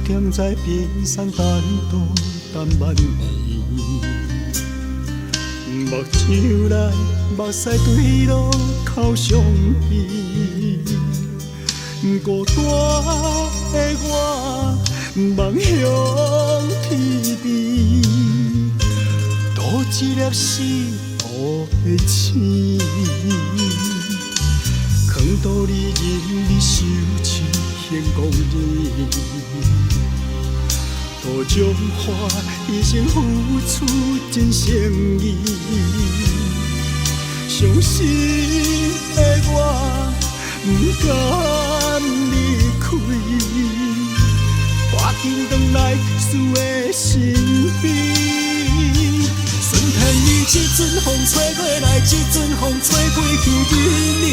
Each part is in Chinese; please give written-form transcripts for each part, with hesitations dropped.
踮在边山单独等万年，目睭内目屎对路口相依，孤单的我望向天边，多一粒死乌的星，藏到你任你受尽天光年。多种花一生付出真诚意，伤心的我不甘离开，赶紧回来思的身边。顺天意，一阵风吹过来，一阵风吹过去的你。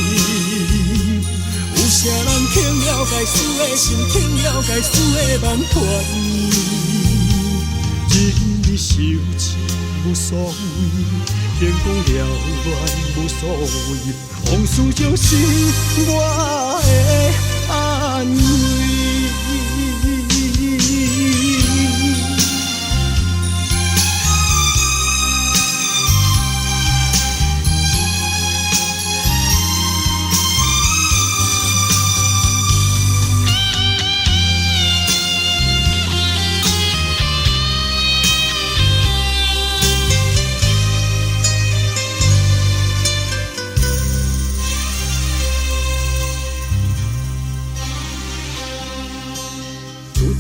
有啥人听了该死的心，听了该死的梦伴你。任你受尽无所谓，天公了乱无所谓，往事就是我的安慰。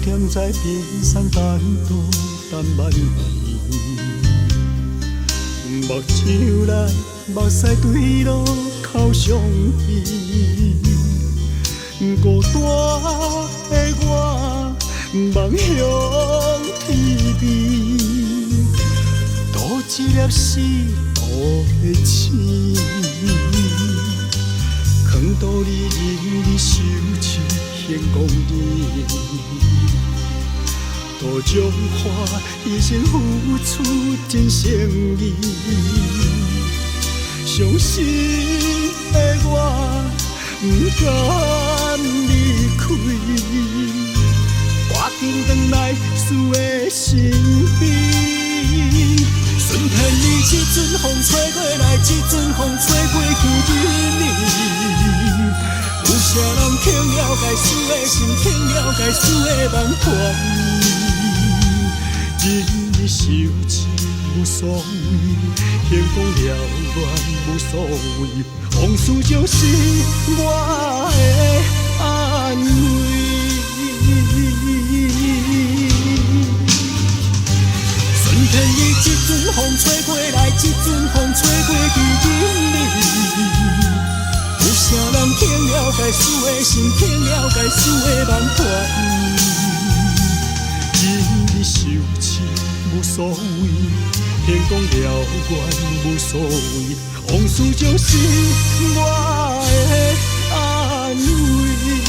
踮在边山单独等万年，目睭内目屎对路口相依，孤单的我望向天边，多一粒死乌的星，藏到你任你受尽天光年。多种花一生付出真诚意，伤心的我不甘离开，赶紧回来思的身边。顺天意，一阵风吹过来，一阵风吹过去的你。有啥人听了该死的心，听了该死的梦伴你。任你受尽无所谓，天公了乱无所谓，往事就是我的安慰。顺天意，一阵风吹过来，一阵风吹过去的你。有啥人听了该死的心，听了该死的梦伴你。任你受尽无所谓，天公了乱无所谓，往事就是我的安慰。